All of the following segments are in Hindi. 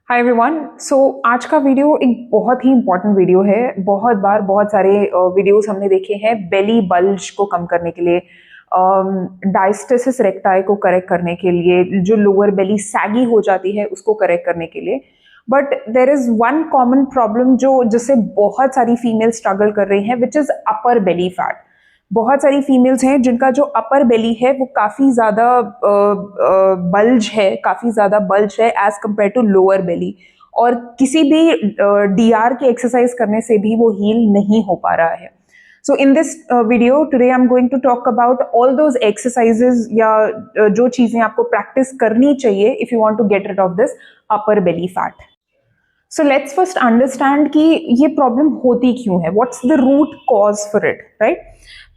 Hi everyone. सो आज का वीडियो एक बहुत ही इंपॉर्टेंट वीडियो है। बहुत बार बहुत सारे वीडियोस हमने देखे हैं बेली बल्ज को कम करने के लिए, डायस्टेसिस रेक्टाई को करेक्ट करने के लिए, जो लोअर बेली सैगी हो जाती है उसको करेक्ट करने के लिए। But there is one common problem जिससे बहुत सारी फीमेल स्ट्रगल कर रही हैं, which is upper belly fat. बहुत सारी फीमेल्स हैं जिनका जो अपर बेली है वो काफी ज्यादा बल्ज है, काफी ज्यादा बल्ज है as compared to lower belly, और किसी भी डीआर की एक्सरसाइज करने से भी वो हील नहीं हो पा रहा है। So in this video today I'm going to talk about all those exercises या जो चीजें आपको प्रैक्टिस करनी चाहिए if you want to get rid of this upper belly fat. So let's first understand कि ये प्रॉब्लम होती क्यों है, what's the root cause for it, right?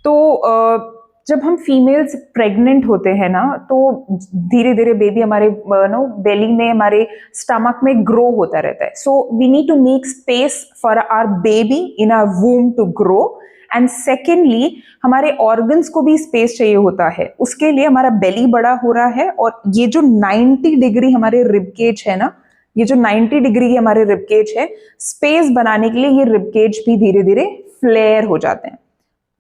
तो जब हम फीमेल्स प्रेग्नेंट होते हैं ना, तो धीरे धीरे बेबी हमारे बेली में, हमारे स्टमक में ग्रो होता रहता है। So we need to make space for our baby in our womb to grow, and secondly हमारे ऑर्गन्स को भी स्पेस चाहिए होता है। उसके लिए हमारा बेली बड़ा हो रहा है, और ये जो 90 डिग्री हमारे रिबकेज है ना, ये जो 90 डिग्री हमारे रिबकेज है, स्पेस बनाने के लिए ये रिबकेज भी धीरे धीरे फ्लेयर हो जाते हैं।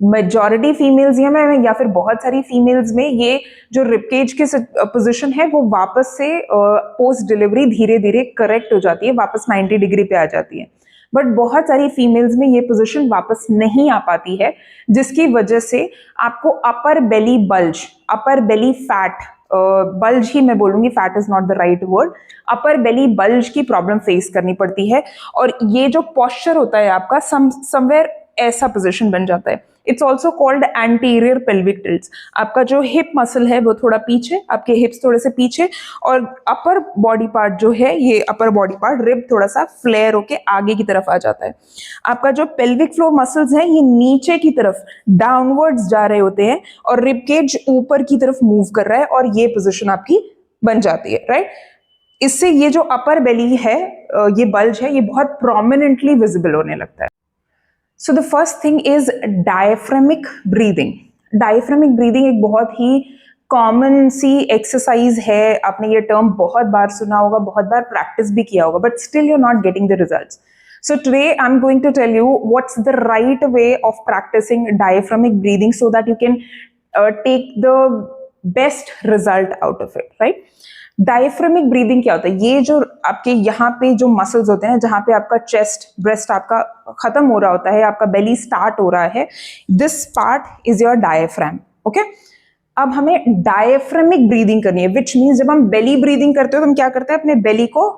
मेजॉरिटी फीमेल्स में या फिर बहुत सारी फीमेल्स में ये जो रिबकेज की पोजीशन है वो वापस से पोस्ट डिलीवरी धीरे धीरे करेक्ट हो जाती है, वापस 90 डिग्री पे आ जाती है। बट बहुत सारी फीमेल्स में ये पोजीशन वापस नहीं आ पाती है, जिसकी वजह से आपको upper belly bulge, upper belly fat, bulge ही मैं बोलूंगी, fat is not the right word, upper belly bulge की प्रॉब्लम फेस करनी पड़ती है। और ये जो पॉस्चर होता है आपका समवेयर ऐसा पोजीशन बन जाता है। It's also called anterior pelvic tilts. आपका जो हिप मसल है वो थोड़ा पीछे, आपके हिप्स थोड़े से पीछे, और अपर बॉडी पार्ट जो है, ये अपर बॉडी पार्ट रिब थोड़ा सा फ्लेयर होके आगे की तरफ आ जाता है। आपका जो पेल्विक फ्लोर मसल्स है ये नीचे की तरफ डाउनवर्ड्स जा रहे होते हैं, और रिब केज ऊपर की तरफ मूव कर रहा है, और ये पोजिशन आपकी बन जाती है, राइट। इससे ये जो अपर बेली है, ये बल्ज है, ये बहुत प्रोमिनेंटली विजिबल होने लगता है। So the first thing is diaphragmic breathing. Diaphragmic breathing एक बहुत ही कॉमन सी एक्सरसाइज है। आपने ये टर्म बहुत बार सुना होगा, बहुत बार प्रैक्टिस भी किया होगा, but still you are not getting the results. So today I'm going to tell you what's the right way of practicing diaphragmic breathing so that you can take the best result out of it, right? Diaphragmatic breathing क्या होता है? ये जो आपके यहाँ पे जो मसल्स होते हैं, जहाँ पे आपका चेस्ट, ब्रेस्ट आपका खत्म हो रहा होता है, आपका बेली स्टार्ट हो रहा है, this part is your diaphragm, okay. अब हमें डायफ्रामिक ब्रीदिंग करनी है, विच मीन्स जब हम बेली ब्रीदिंग करते हो तो हम क्या करते हैं, अपने बेली को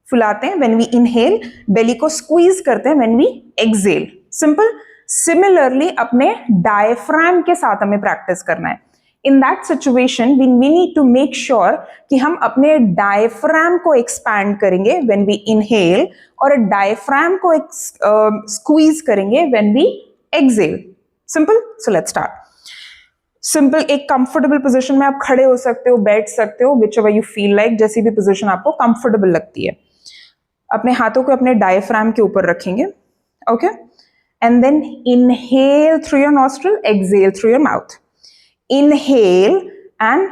फुलाते हैं व्हेन वी इनहेल, बेली को स्क्वीज करते हैं when we exhale, simple. Similarly अपने डायफ्राम के साथ हमें प्रैक्टिस करना है। In that situation, we need to make sure कि हम अपने डायफ्राम को एक्सपैंड करेंगे when we inhale, और डायफ्राम को स्क्वीज करेंगे when we exhale. Simple? So let's start. Simple, एक कंफर्टेबल पोजीशन में आप खड़े हो सकते हो, बैठ सकते हो, whichever you feel like, जैसी भी पोजीशन आपको कंफर्टेबल लगती है। अपने हाथों को अपने डायफ्राम के ऊपर रखेंगे, okay, and then inhale through your nostril, exhale through your mouth. Inhale and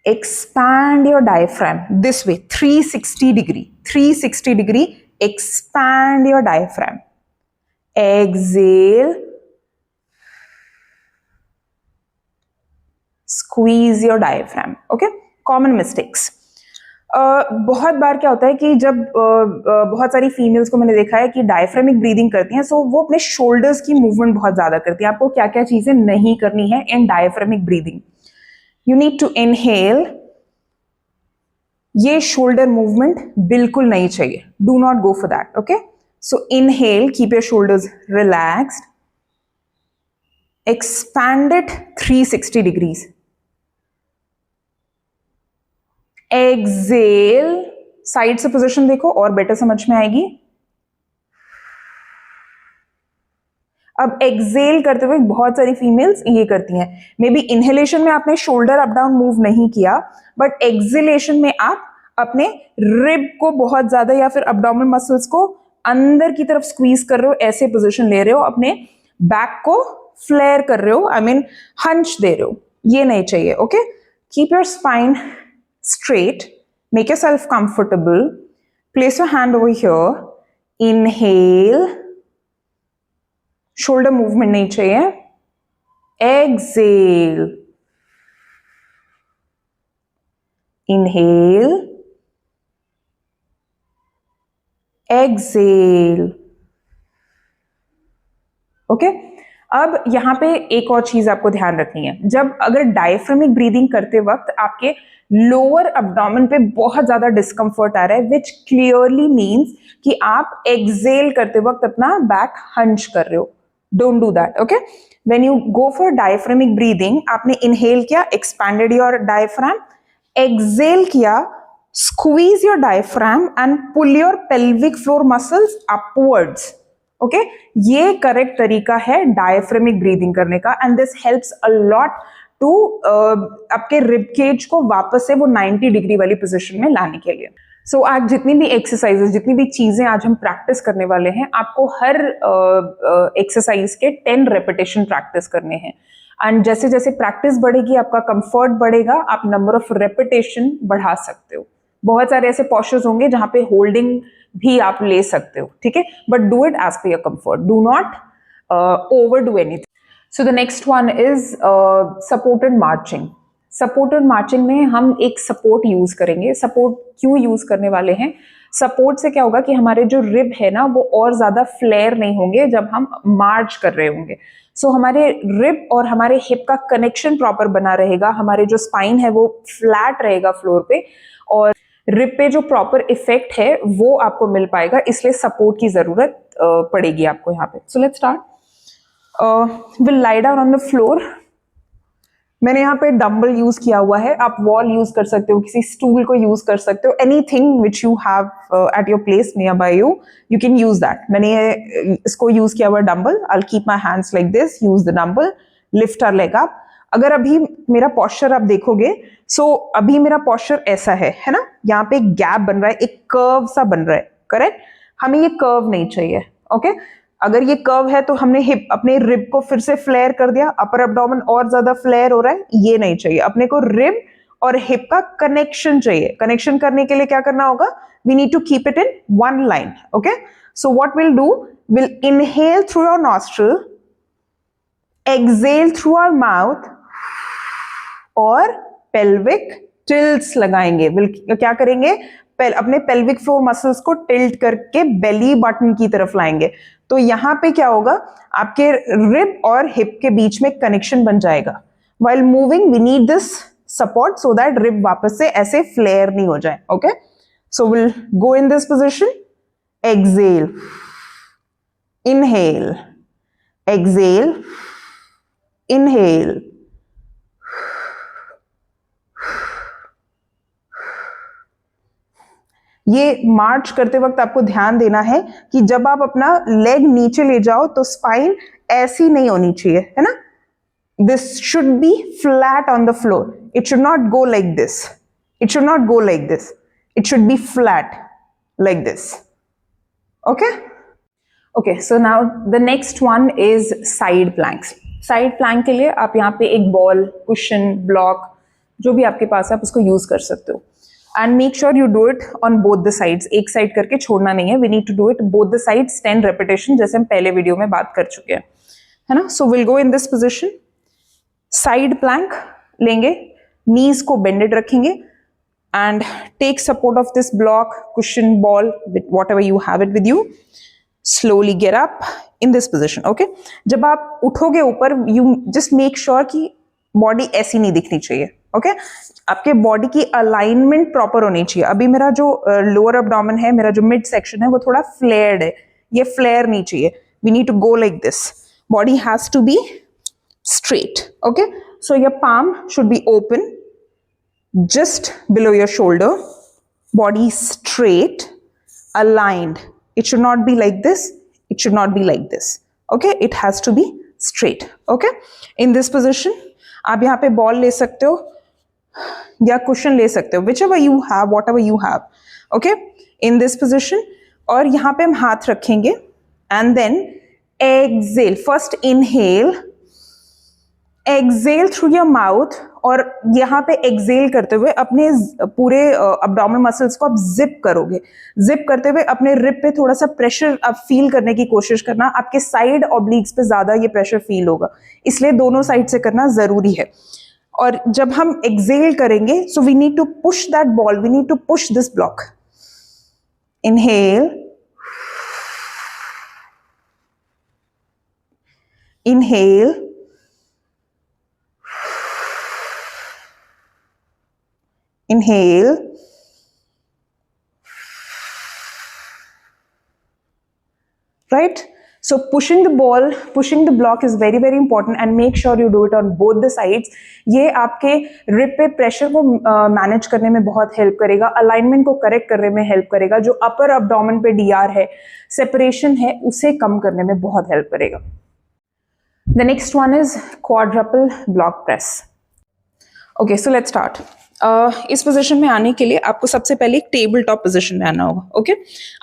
expand your diaphragm this way, 360 degree, 360 degree, expand your diaphragm. Exhale, squeeze your diaphragm, okay? Common mistakes. बहुत बार क्या होता है कि जब बहुत सारी फीमेल्स को मैंने देखा है कि डायफ्रामिक ब्रीदिंग करती हैं, सो वो अपने शोल्डर्स की मूवमेंट बहुत ज्यादा करती है। आपको क्या क्या चीजें नहीं करनी है in diaphragmatic breathing? You need to inhale, ये शोल्डर मूवमेंट बिल्कुल नहीं चाहिए, do not go for that, okay. So inhale, keep your shoulders relaxed, expand it 360 degrees, exhale, side से पोजीशन देखो और बेटर समझ में आएगी। अब एक्सहेल करते हुए बहुत सारी फीमेल्स ये करती हैं, मे बी इनहेलेशन में आपने शोल्डर अप डाउन मूव नहीं किया, बट एक्सहेलेशन में आप अपने रिब को बहुत ज्यादा या फिर अब्डोमिनल मसल्स को अंदर की तरफ स्क्वीज कर रहे हो, ऐसे पोजीशन ले रहे हो, अपने बैक को फ्लेयर कर रहे हो, आई मीन हंच दे रहे हो, ये नहीं चाहिए, okay. Keep your spine straight. Make yourself comfortable. Place your hand over here. Inhale. Shoulder movement नहीं चाहिए. Exhale. Inhale. Exhale. ओके अब यहां पे एक और चीज आपको ध्यान रखनी है. जब अगर डायफ्रामिक ब्रीदिंग करते वक्त आपके लोअर अब्डोमेन पे बहुत ज्यादा डिस्कंफर्ट आ रहा है, विच क्लियरली मीन्स कि आप एक्सेल करते वक्त अपना बैक हंच कर रहे हो. Don't do that. Okay when you go for diaphragmatic breathing, आपने इनहेल किया, एक्सपैंडेड योर डायफ्राम, एक्सेल किया, squeeze your diaphragm and pull your pelvic floor muscles upwards. Okay ये करेक्ट तरीका है डायफ्रामिक ब्रीदिंग करने का, and this helps a lot to आपके रिब केज को वापस से वो 90 डिग्री वाली पोजीशन में लाने के लिए. सो आज जितनी भी एक्सरसाइजेस, जितनी भी चीजें आज हम प्रैक्टिस करने वाले हैं, आपको हर एक्सरसाइज के 10 रेपिटेशन प्रैक्टिस करने हैं. एंड जैसे जैसे प्रैक्टिस बढ़ेगी, आपका कंफर्ट बढ़ेगा, आप नंबर ऑफ रेपिटेशन बढ़ा सकते हो. बहुत सारे ऐसे पॉस्चर्स होंगे जहां पे होल्डिंग भी आप ले सकते हो, ठीक है, but do it as per your comfort. Do not overdo anything. So the next one is supported marching. Supported marching में हम एक सपोर्ट यूज करेंगे. सपोर्ट क्यों यूज करने वाले हैं? सपोर्ट से क्या होगा कि हमारे जो रिब है ना वो और ज्यादा फ्लेयर नहीं होंगे जब हम मार्च कर रहे होंगे. सो हमारे रिब और हमारे हिप का कनेक्शन प्रॉपर बना रहेगा, हमारे जो स्पाइन है वो फ्लैट रहेगा फ्लोर पे, और रिब पे जो प्रॉपर इफेक्ट है वो आपको मिल पाएगा. इसलिए सपोर्ट की जरूरत पड़ेगी आपको यहाँ पे. So let's start. Will lie down on the floor. मैंने यहाँ पे डंबल यूज किया हुआ है, आप वॉल यूज कर सकते हो, किसी स्टूल को यूज कर सकते हो, anything which you have at your place nearby you, you can use that. मैंने इसको यूज किया हुआ dumbbell. I will keep my hands like this, use the dumbbell, lift our leg up. अगर अभी मेरा पोस्चर आप देखोगे, सो अभी मेरा पोस्चर ऐसा है ना, यहाँ पे एक गैप बन रहा है, एक कर्व सा बन रहा है, करेक्ट. हमें ये कर्व नहीं चाहिए. ओके अगर ये कर्व है तो हमने हिप अपने रिब को फिर से फ्लेयर कर दिया, अपर एब्डोमेन और ज्यादा फ्लेयर हो रहा है, ये नहीं चाहिए. अपने को रिब और हिप का कनेक्शन चाहिए. कनेक्शन करने के लिए क्या करना होगा? We need to keep it in one line. Okay so what will do, will inhale through your nostril, exhale through our mouth, और पेल्विक टिल्ट्स लगाएंगे. क्या करेंगे? अपने पेल्विक फ्लोर मसल्स को टिल्ट करके बेली बटन की तरफ लाएंगे. तो यहां पे क्या होगा, आपके रिब और हिप के बीच में कनेक्शन बन जाएगा. While moving we need this support so that rib वापस से ऐसे फ्लेयर नहीं हो जाए. Okay so will go in this position. Exhale, inhale, exhale, inhale, ये मार्च करते वक्त आपको ध्यान देना है कि जब आप अपना लेग नीचे ले जाओ तो स्पाइन ऐसी नहीं होनी चाहिए, है ना. This should be flat on the floor. It should not go like this. It should not go like this. It should be flat like this. Okay okay so now the next one is side planks. Side plank के लिए आप यहाँ पे एक बॉल, कुशन, ब्लॉक जो भी आपके पास है आप उसको यूज कर सकते हो. And make sure you do it on both the sides. एक साइड करके छोड़ना नहीं है. We need to do it both the sides 10 repetition, जैसे हम पहले वीडियो में बात कर चुके हैं, है ना. So will go in this position. Side plank लेंगे, नीज को बेंडेड रखेंगे, and take support of this block, cushion, ball, whatever you have it with you. Slowly get up in this position. Okay जब आप उठोगे ऊपर, यू जस्ट मेक श्योर कि बॉडी ऐसी नहीं दिखनी चाहिए. ओके आपके बॉडी की अलाइनमेंट प्रॉपर होनी चाहिए. अभी मेरा जो लोअर एब्डोमेन है, मेरा जो मिड सेक्शन है, वो थोड़ा फ्लेयर्ड है. ये फ्लेयर नहीं चाहिए. We need to go like this. Body has to be straight. Okay so your palm should be open just below your shoulder, body straight, aligned. It should not be like this, it should not be like this. Okay it has to be straight. Okay in this position आप यहाँ पे बॉल ले सकते हो या कुशन ले सकते हो, whichever you have, whatever you have. Okay in this position और यहाँ पे हम हाथ रखेंगे and then exhale. First inhale, exhale through your mouth और यहाँ पे एक्सेल करते हुए अपने पूरे अब्डोमिनल मसल्स को आप जिप करोगे। जिप करते हुए अपने रिब पे थोड़ा सा प्रेशर आप फील करने की कोशिश करना। आपके साइड ऑब्लिक्स पे ज्यादा ये प्रेशर फील होगा, इसलिए दोनों साइड से करना जरूरी है। और जब हम एक्सेल करेंगे, so we need to push that ball, we need to push this block. Inhale, inhale, inhale, right? So pushing the ball, pushing the block is very very important, and make sure you do it on both the sides. ये आपके रिब पे प्रेशर को मैनेज करने में बहुत हेल्प करेगा, अलाइनमेंट को करेक्ट करने में हेल्प करेगा, जो अपर अब्डोमेन पे डीआर है, सेपरेशन है, उसे कम करने में बहुत हेल्प करेगा। The next one is quadruple block press. Okay, so let's start. इस पोजीशन में आने के लिए आपको सबसे पहले एक टेबल टॉप पोजीशन में आना होगा। ओके,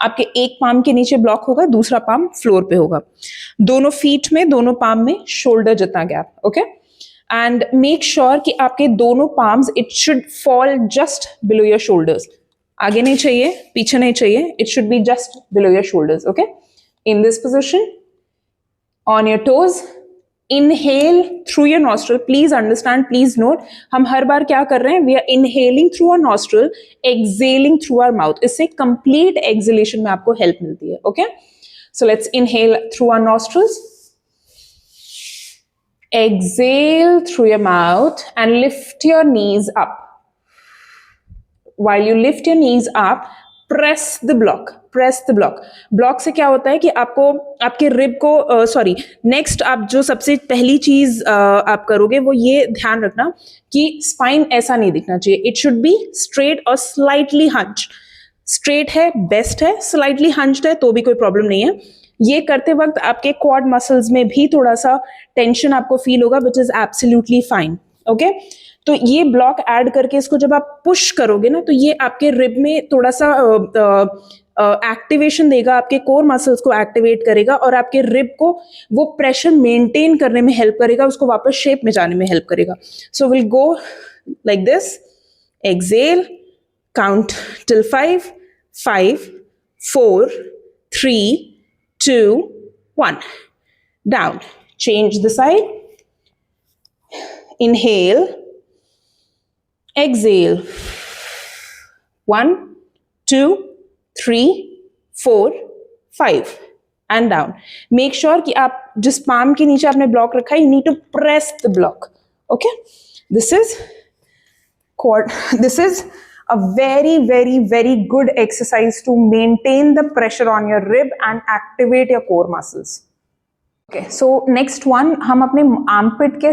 आपके एक पाम के नीचे ब्लॉक होगा, दूसरा पाम फ्लोर पे होगा, दोनों फीट में, दोनों पाम में शोल्डर जितना gap. Okay, and make sure कि आपके दोनों palms it should fall just below your shoulders. आगे नहीं चाहिए, पीछे नहीं चाहिए, it should be just below your shoulders. Okay, in this position, on your toes, inhale through your nostril. Please understand, please note, हम हर बार क्या कर रहे हैं, we are inhaling through our nostril, exhaling through our mouth. इससे complete exhalation में आपको help मिलती है। Okay, so let's inhale through our nostrils, exhale through your mouth, and lift your knees up. While you lift your knees up, press the block. Press the block. Block से क्या होता है कि आपको आपके रिब को नेक्स्ट आप जो सबसे पहली चीज आप करोगे वो ये ध्यान रखना कि स्पाइन ऐसा नहीं दिखना चाहिए। इट शुड बी स्ट्रेट और स्लाइटली हंच। स्ट्रेट है बेस्ट है, स्लाइटली हंच्ड है तो भी कोई प्रॉब्लम नहीं है। ये करते वक्त आपके क्वाड मसल्स में भी थोड़ा सा टेंशन आपको फील होगा, which is absolutely fine. Okay, तो ये ब्लॉक ऐड करके इसको जब आप पुश करोगे ना, तो ये आपके रिब में थोड़ा सा एक्टिवेशन देगा, आपके कोर मसल्स को एक्टिवेट करेगा और आपके रिब को वो प्रेशर मेंटेन करने में हेल्प करेगा, उसको वापस शेप में जाने में हेल्प करेगा। So will go like this, exhale, count till 5, 5, 4, 3, 2, 1, down, change the side, inhale, exhale, 1, 2, 3, 4, 5 and down. Make sure कि आप जिस palm के नीचे आपने block रखा है, you need to press the block. Okay, this is a very very very good exercise to maintain the pressure on your rib and activate your core muscles. Okay, so next one, हम अपने आर्मपिट के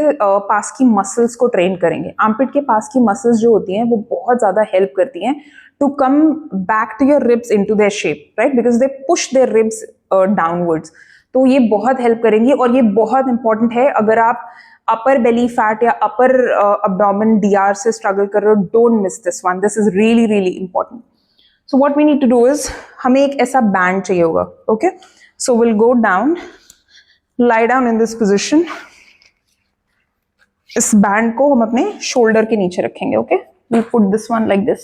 पास की मसल्स को ट्रेन करेंगे। आर्मपिट के पास की मसल्स जो होती हैं वो बहुत ज़्यादा हेल्प करती हैं to come back to your ribs into their shape, right, because they push their ribs downwards. तो ये बहुत हेल्प करेंगी और ये बहुत इंपॉर्टेंट है अगर आप अपर बेली फैट या अपर अब्डोमेन डीआर से स्ट्रगल कर रहे हो। Don't miss this one, this is really really important. So what we need to do is, हमें एक ऐसा बैंड चाहिए होगा। Okay, so will go down, lie down in this position. इस बैंड को हम अपने शोल्डर के नीचे रखेंगे। Okay, we'll put this one like this.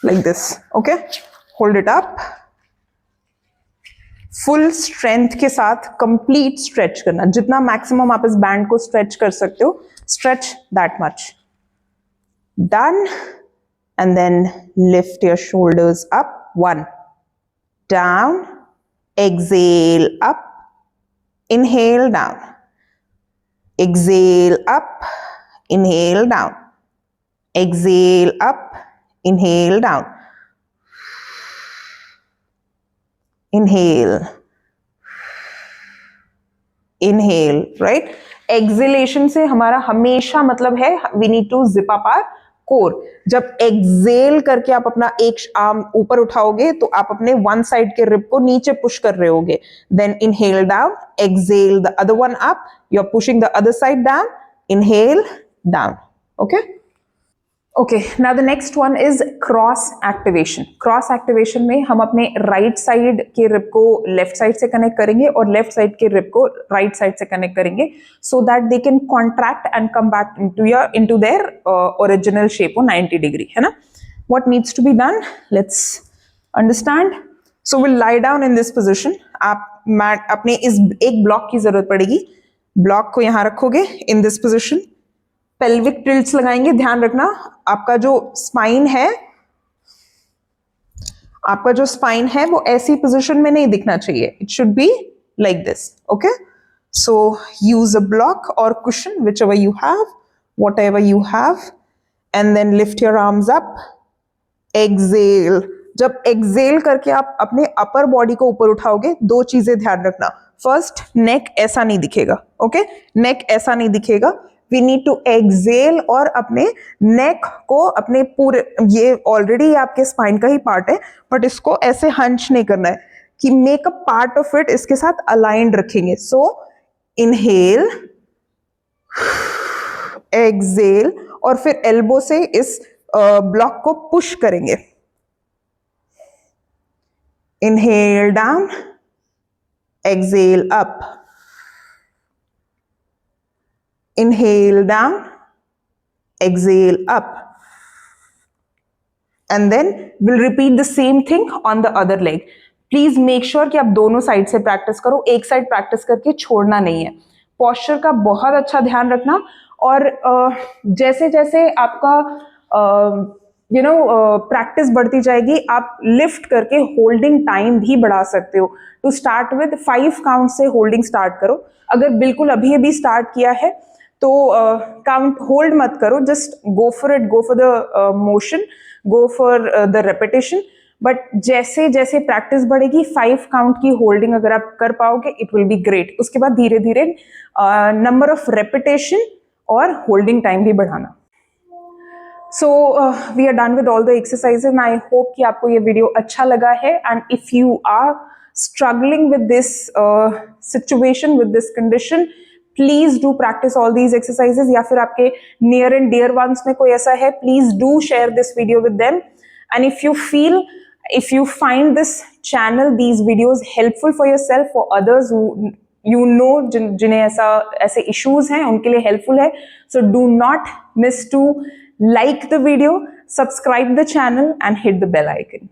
Like this. Okay, hold it up. Full strength के साथ कंप्लीट स्ट्रेच करना, जितना मैक्सिमम आप इस बैंड को स्ट्रेच कर सकते हो, stretch that much. Done, and then lift your shoulders up, 1, down, exhale up, inhale down, exhale up, inhale down, exhale up, inhale down, inhale, inhale, right? Exhalation से हमारा हमेशा मतलब है we need to zip up our core. जब एक्सेल करके आप अपना एक आर्म ऊपर उठाओगे तो आप अपने वन साइड के रिब को नीचे पुश कर रहे होगे। Then inhale down, exhale the other one up, you are pushing the other side down, inhale down. Okay, okay, now the next one is cross activation. Cross activation में हम अपने राइट साइड के रिब को लेफ्ट साइड से कनेक्ट करेंगे और लेफ्ट साइड के रिब को राइट साइड से कनेक्ट करेंगे, so that they can contract and come back into their original shape of 90 degree, है ना। What needs to be done, let's understand. So will lie down in this position. आप मैट अपने इस एक ब्लॉक की जरूरत पड़ेगी, ब्लॉक को यहां रखोगे इन दिस पोजिशन, पेल्विक टिल्ट्स लगाएंगे। ध्यान रखना आपका जो स्पाइन है वो ऐसी पोजीशन में नहीं दिखना चाहिए, it should be like this. Okay, so use a block और cushion whichever you have, whatever you have, and then lift your arms up, exhale। जब एक्सेल करके आप अपने अपर बॉडी को ऊपर उठाओगे, दो चीजें ध्यान रखना। फर्स्ट, नेक ऐसा नहीं दिखेगा। ओके, नेक ऐसा नहीं दिखेगा। वी नीड टू एक्सेल और अपने नेक को अपने पूरे, ये ऑलरेडी आपके स्पाइन का ही पार्ट है, बट इसको ऐसे हंच नहीं करना है कि make a part of it इसके साथ अलाइंड रखेंगे। सो इनहेल, एक्सेल और फिर एल्बो से इस ब्लॉक को पुश करेंगे। Inhale down, exhale up, inhale down, exhale up, and then we'll repeat the same thing on the other leg. Please make sure कि आप दोनों साइड से प्रैक्टिस करो, एक साइड प्रैक्टिस करके छोड़ना नहीं है। पोस्चर का बहुत अच्छा ध्यान रखना, और जैसे जैसे आपका प्रैक्टिस बढ़ती जाएगी, आप लिफ्ट करके होल्डिंग टाइम भी बढ़ा सकते हो। टू स्टार्ट विद 5 काउंट से होल्डिंग स्टार्ट करो। अगर बिल्कुल अभी अभी स्टार्ट किया है तो काउंट होल्ड मत करो, just go for it, go for the motion, go for the repetition. But जैसे जैसे प्रैक्टिस बढ़ेगी, 5 काउंट की होल्डिंग अगर आप कर पाओगे, इट विल बी ग्रेट। उसके बाद धीरे धीरे नंबर ऑफ रेपिटेशन और होल्डिंग टाइम भी बढ़ाना। So we are done with all the exercises and I hope कि आपको ये वीडियो अच्छा लगा है। And if you are struggling with this situation, with this condition, please do practice all these exercises. या फिर आपके नियर एंड डियर वंस में कोई ऐसा है, please do share this video with them. And if you find this channel, these videos helpful for yourself, for others who you know जिन्हें ऐसे issues हैं, उनके लिए helpful है, so do not miss to like the video, subscribe the channel and hit the bell icon.